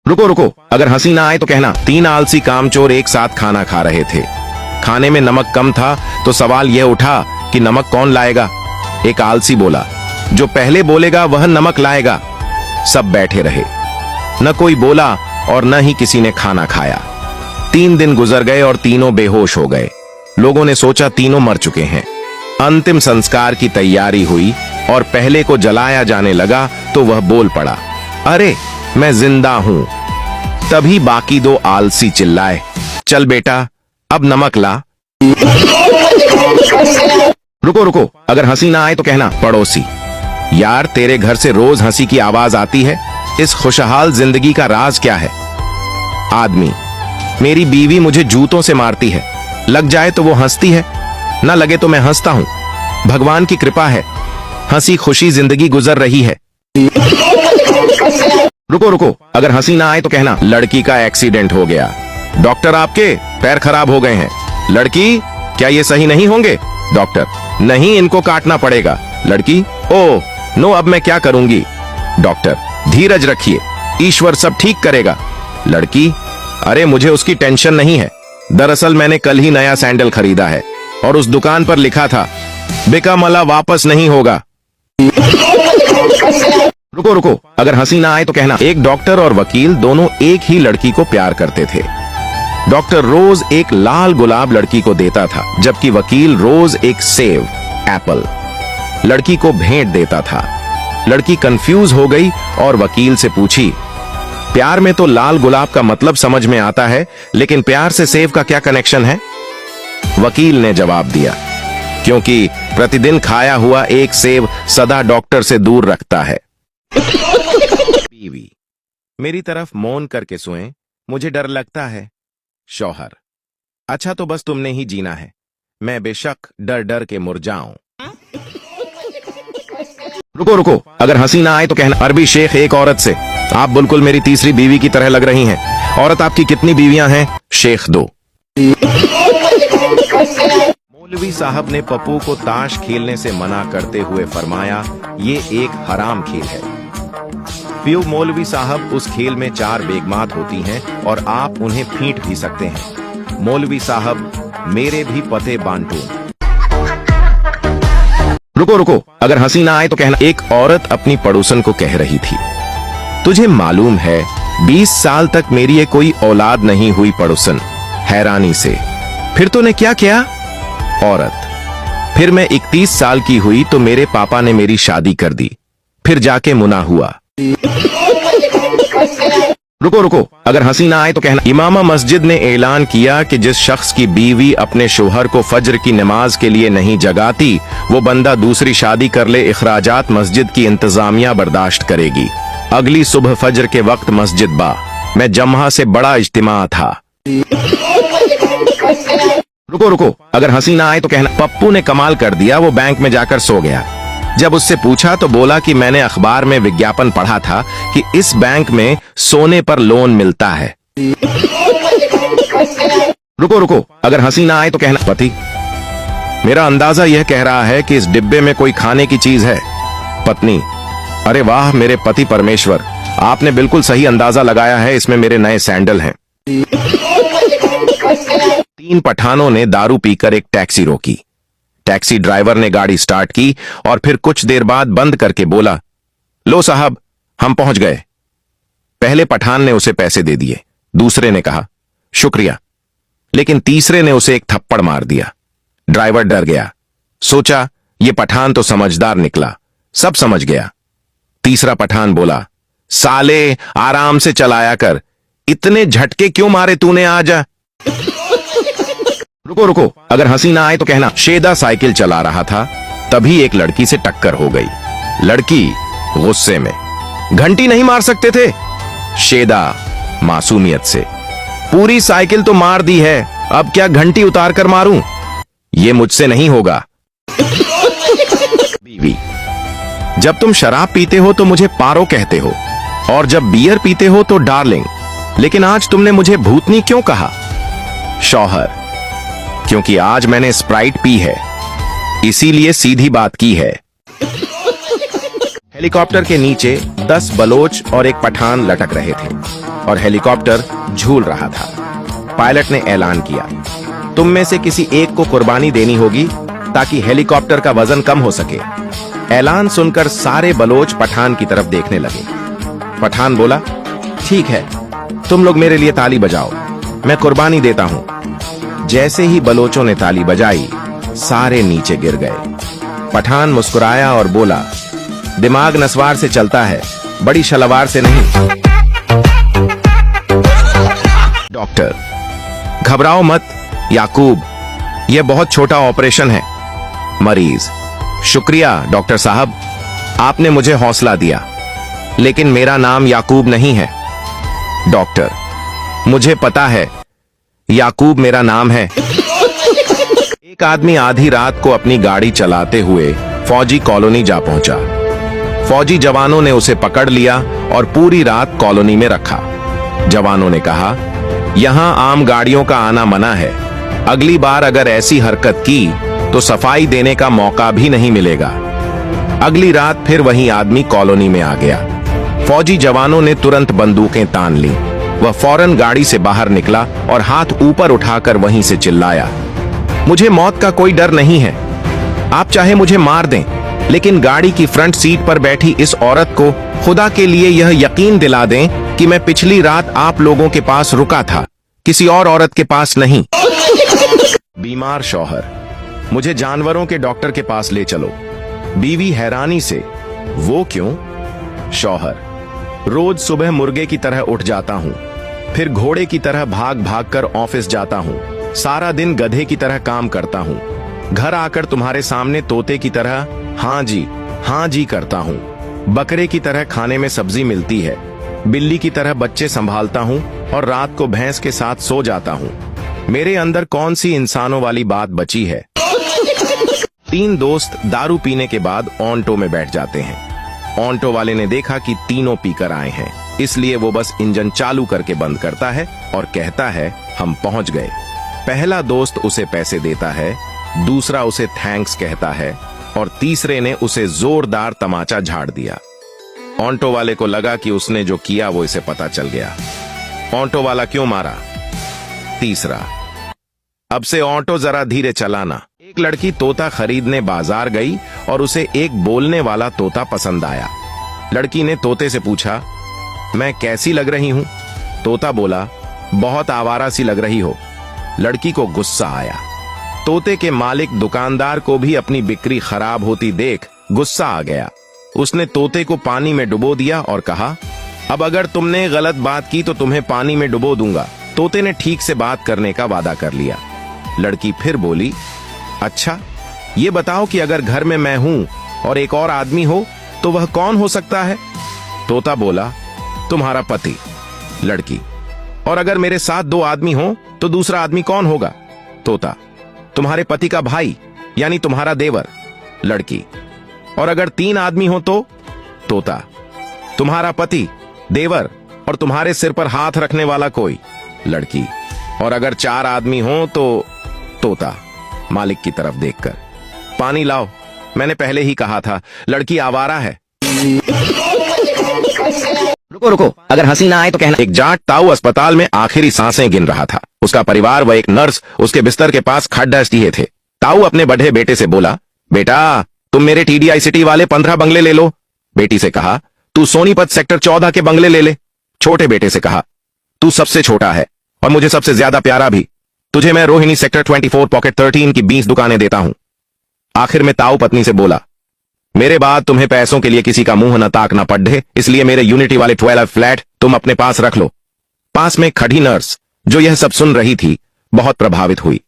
रुको रुको, अगर हंसी ना आए तो कहना। तीन आलसी कामचोर एक साथ खाना खा रहे थे। खाने में नमक कम था तो सवाल यह उठा कि नमक कौन लाएगा। एक आलसी बोला, जो पहले बोलेगा वह नमक लाएगा। सब बैठे रहे, न कोई बोला और न ही किसी ने खाना खाया। 3 दिन गुजर गए और तीनों बेहोश हो गए। लोगों ने सोचा तीनों मर चुके हैं। अंतिम संस्कार की तैयारी हुई और पहले को जलाया जाने लगा तो वह बोल पड़ा, अरे मैं जिंदा हूं। तभी बाकी 2 आलसी चिल्लाए, चल बेटा अब नमक ला। रुको रुको, अगर हंसी ना आए तो कहना। पड़ोसी, यार तेरे घर से रोज हंसी की आवाज आती है, इस खुशहाल जिंदगी का राज क्या है। आदमी, मेरी बीवी मुझे जूतों से मारती है, लग जाए तो वो हंसती है, ना लगे तो मैं हंसता हूं। भगवान की कृपा है, हंसी खुशी जिंदगी गुजर रही है। रुको रुको, अगर हंसी ना आए तो कहना। लड़की का एक्सीडेंट हो गया, डॉक्टर आपके पैर खराब हो गए हैं। लड़की, क्या ये सही नहीं होंगे। डॉक्टर, नहीं इनको काटना पड़ेगा। लड़की, ओ नो, अब मैं क्या करूंगी। डॉक्टर, धीरज रखिए, ईश्वर सब ठीक करेगा। लड़की, अरे मुझे उसकी टेंशन नहीं है, दरअसल मैंने कल ही नया सैंडल खरीदा है और उस दुकान पर लिखा था बिका मला वापस नहीं होगा। रुको रुको, अगर हंसी ना आए तो कहना। एक डॉक्टर और वकील दोनों एक ही लड़की को प्यार करते थे। डॉक्टर रोज एक लाल गुलाब लड़की को देता था, जबकि वकील रोज एक सेब एप्पल लड़की को भेंट देता था। लड़की कंफ्यूज हो गई और वकील से पूछी, प्यार में तो लाल गुलाब का मतलब समझ में आता है, लेकिन प्यार से सेब का क्या कनेक्शन है। वकील ने जवाब दिया, क्योंकि प्रतिदिन खाया हुआ एक सेब सदा डॉक्टर से दूर रखता है। बीवी, मेरी तरफ मौन करके सोएं, मुझे डर लगता है। शौहर, अच्छा तो बस तुमने ही जीना है, मैं बेशक डर डर के मुरझाऊं। रुको रुको, अगर हंसी ना आए तो कहना। अरबी शेख एक औरत से, आप बिल्कुल मेरी तीसरी बीवी की तरह लग रही हैं। औरत, आपकी कितनी बीवियां हैं। शेख, 2। मौलवी साहब ने पप्पू को ताश खेलने से मना करते हुए फरमाया, ये एक हराम खेल है। प्यू, मौलवी साहब उस खेल में 4 बेगमात होती हैं और आप उन्हें फींट भी सकते हैं। मौलवी साहब, मेरे भी पते बांटू। रुको रुको, अगर हंसी ना आए तो कहना। एक औरत अपनी पड़ोसन को कह रही थी, तुझे मालूम है 20 साल तक मेरी कोई औलाद नहीं हुई। पड़ोसन हैरानी से, फिर तूने क्या किया। औरत, फिर मैं 31 साल की हुई तो मेरे पापा ने मेरी शादी कर दी, फिर जाके मुना हुआ। रुको रुको, अगर हंसी ना आए तो कहना। इमामा मस्जिद ने ऐलान किया कि जिस शख्स की बीवी अपने शोहर को फज्र की नमाज के लिए नहीं जगाती, वो बंदा दूसरी शादी कर ले, इखराजात मस्जिद की इंतजामिया बर्दाश्त करेगी। अगली सुबह फज्र के वक्त मस्जिद में जम्हा से बड़ा इज्तिमा था। रुको रुको, अगर हंसी ना आए तो कहना। पप्पू ने कमाल कर दिया, वो बैंक में जाकर सो गया। जब उससे पूछा तो बोला कि मैंने अखबार में विज्ञापन पढ़ा था कि इस बैंक में सोने पर लोन मिलता है। रुको रुको, अगर हंसी ना आए तो कहना। पति, मेरा अंदाजा यह कह रहा है कि इस डिब्बे में कोई खाने की चीज है। पत्नी, अरे वाह मेरे पति परमेश्वर, आपने बिल्कुल सही अंदाजा लगाया है, इसमें मेरे नए सैंडल हैं। 3 पठानों ने दारू पीकर एक टैक्सी रोकी। टैक्सी ड्राइवर ने गाड़ी स्टार्ट की और फिर कुछ देर बाद बंद करके बोला, लो साहब हम पहुंच गए। पहले पठान ने उसे पैसे दे दिए, दूसरे ने कहा शुक्रिया, लेकिन तीसरे ने उसे एक थप्पड़ मार दिया। ड्राइवर डर गया, सोचा ये पठान तो समझदार निकला, सब समझ गया। तीसरा पठान बोला, साले आराम से चलाया कर, इतने झटके क्यों मारे तूने आज। रुको रुको, अगर हंसी ना आए तो कहना। शेदा साइकिल चला रहा था, तभी एक लड़की से टक्कर हो गई। लड़की गुस्से में, घंटी नहीं मार सकते थे। शेदा मासूमियत से, पूरी साइकिल तो मार दी है, अब क्या घंटी उतार कर मारूं, ये मुझसे नहीं होगा। बीवी, जब तुम शराब पीते हो तो मुझे पारो कहते हो, और जब बियर पीते हो तो डार्लिंग, लेकिन आज तुमने मुझे भूतनी क्यों कहा। शौहर, क्योंकि आज मैंने स्प्राइट पी है, इसीलिए सीधी बात की है। हेलीकॉप्टर के नीचे 10 बलोच और एक पठान लटक रहे थे और हेलीकॉप्टर झूल रहा था। पायलट ने ऐलान किया, तुम में से किसी एक को कुर्बानी देनी होगी ताकि हेलीकॉप्टर का वजन कम हो सके। ऐलान सुनकर सारे बलोच पठान की तरफ देखने लगे। पठान बोला, ठीक है, तुम लोग मेरे लिए ताली बजाओ, मैं कुर्बानी देता हूं। जैसे ही बलोचों ने ताली बजाई, सारे नीचे गिर गए। पठान मुस्कुराया और बोला, दिमाग नस्वार से चलता है, बड़ी शलवार से नहीं। डॉक्टर, घबराओ मत याकूब, यह बहुत छोटा ऑपरेशन है। मरीज, शुक्रिया डॉक्टर साहब, आपने मुझे हौसला दिया, लेकिन मेरा नाम याकूब नहीं है। डॉक्टर, मुझे पता है, याकूब मेरा नाम है। एक आदमी आधी रात को अपनी गाड़ी चलाते हुए फौजी कॉलोनी जा पहुंचा। फौजी जवानों ने उसे पकड़ लिया और पूरी रात कॉलोनी में रखा। जवानों ने कहा, यहां आम गाड़ियों का आना मना है, अगली बार अगर ऐसी हरकत की तो सफाई देने का मौका भी नहीं मिलेगा। अगली रात फिर वही आदमी कॉलोनी में आ गया। फौजी जवानों ने तुरंत बंदूकें तान ली। वह फौरन गाड़ी से बाहर निकला और हाथ ऊपर उठाकर वहीं से चिल्लाया, मुझे मौत का कोई डर नहीं है, आप चाहे मुझे मार दें, लेकिन गाड़ी की फ्रंट सीट पर बैठी इस औरत को खुदा के लिए यह यकीन दिला दें कि मैं पिछली रात आप लोगों के पास रुका था, किसी और औरत के पास नहीं। बीमार शौहर, मुझे जानवरों के डॉक्टर के पास ले चलो। बीवी हैरानी से, वो क्यों? शौहर, रोज सुबह मुर्गे की तरह उठ जाता हूँ, फिर घोड़े की तरह भाग भाग कर ऑफिस जाता हूँ, सारा दिन गधे की तरह काम करता हूँ, घर आकर तुम्हारे सामने तोते की तरह हाँ जी करता हूँ, बकरे की तरह खाने में सब्जी मिलती है, बिल्ली की तरह बच्चे संभालता हूँ और रात को भैंस के साथ सो जाता हूँ। मेरे अंदर कौन सी इंसानों वाली बात बची है? 3 दोस्त दारू पीने के बाद ऑन्टो में बैठ जाते हैं। ऑन्टो वाले ने देखा कि तीनों पीकर आए हैं, इसलिए वो बस इंजन चालू करके बंद करता है और कहता है, हम पहुंच गए। पहला दोस्त उसे पैसे देता है, दूसरा उसे थैंक्स कहता है और तीसरे ने उसे जोरदार तमाचा झाड़ दिया। ऑन्टो वाले को लगा कि उसने जो किया वो इसे पता चल गया। ऑन्टो वाला क्यों मारा? तीसरा, अब से ऑटो जरा धीरे चलाना। एक लड़की तोता खरीदने बाजार गई और उसे एक बोलने वाला तोता पसंद आया। लड़की ने तोते से पूछा, मैं कैसी लग रही हूं? तोता बोला, बहुत आवारा सी लग रही हो। लड़की को गुस्सा आया। तोते के मालिक दुकानदार को भी अपनी बिक्री खराब होती देख गुस्सा आ गया। उसने तोते को पानी में डुबो दिया और कहा, अब अगर तुमने गलत बात की तो तुम्हें पानी में डुबो दूंगा। तोते ने ठीक से बात करने का वादा कर लिया। लड़की फिर बोली, अच्छा ये बताओ कि अगर घर में मैं हूं और एक और आदमी हो तो वह कौन हो सकता है? तोता बोला, तुम्हारा पति। लड़की, और अगर मेरे साथ 2 आदमी हो तो दूसरा आदमी कौन होगा? तोता, तुम्हारे पति का भाई यानी तुम्हारा देवर। लड़की, और अगर 3 आदमी हो तो? तोता, तुम्हारा पति, देवर और तुम्हारे सिर पर हाथ रखने वाला कोई। लड़की, और अगर 4 आदमी हो तो? तोता मालिक की तरफ देखकर, पानी लाओ, मैंने पहले ही कहा था लड़की आवारा है। रुको रुको, अगर हंसी ना आए तो कहना। एक जाट ताऊ अस्पताल में आखिरी सांसें गिन रहा था। उसका परिवार व एक नर्स उसके बिस्तर के पास खड्डा दिए थे। ताऊ अपने बढ़े बेटे से बोला, बेटा तुम मेरे TDI सिटी वाले 15 बंगले ले लो। बेटी से कहा, तू सोनीपत सेक्टर 14 के बंगले ले ले। छोटे बेटे से कहा, तू सबसे छोटा है और मुझे सबसे ज्यादा प्यारा भी, तुझे मैं रोहिणी सेक्टर 24 पॉकेट 13 की 20 दुकानें देता हूं। आखिर में ताऊ पत्नी से बोला, मेरे बाद तुम्हें पैसों के लिए किसी का मुंह न ताकना पड़े, इसलिए मेरे यूनिटी वाले 12 फ्लैट तुम अपने पास रख लो। पास में खड़ी नर्स जो यह सब सुन रही थी बहुत प्रभावित हुई।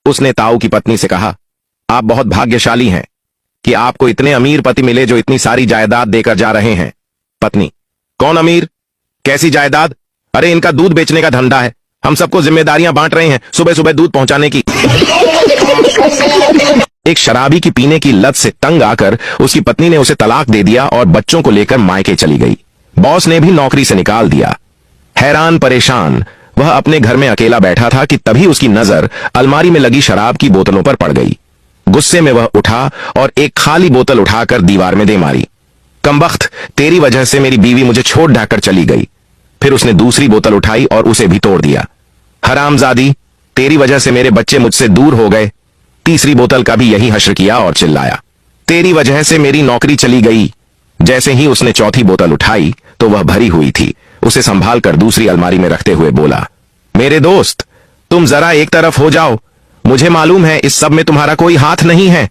उसने ताऊ की पत्नी से कहा, आप बहुत भाग्यशाली हैं कि आपको इतने अमीर पति मिले जो इतनी सारी जायदाद देकर जा रहे हैं। पत्नी, कौन अमीर? कैसी जायदाद? अरे इनका दूध बेचने का धंधा है, हम सबको जिम्मेदारियां बांट रहे हैं, सुबह सुबह दूध पहुंचाने की। एक शराबी की पीने की लत से तंग आकर उसकी पत्नी ने उसे तलाक दे दिया और बच्चों को लेकर मायके चली गई। बॉस ने भी नौकरी से निकाल दिया। हैरान परेशान वह अपने घर में अकेला बैठा था कि तभी उसकी नजर अलमारी में लगी शराब की बोतलों पर पड़ गई। गुस्से में वह उठा और एक खाली बोतल उठाकर दीवार में दे मारी। कमबख्त, तेरी वजह से मेरी बीवी मुझे छोड़ ढाकर चली गई। फिर उसने दूसरी बोतल उठाई और उसे भी तोड़ दिया। हरामजादी, तेरी वजह से मेरे बच्चे मुझसे दूर हो गए। तीसरी बोतल का भी यही हश्र किया और चिल्लाया, तेरी वजह से मेरी नौकरी चली गई। जैसे ही उसने चौथी बोतल उठाई तो वह भरी हुई थी। उसे संभाल कर दूसरी अलमारी में रखते हुए बोला, मेरे दोस्त, तुम जरा एक तरफ हो जाओ। मुझे मालूम है इस सब में तुम्हारा कोई हाथ नहीं है।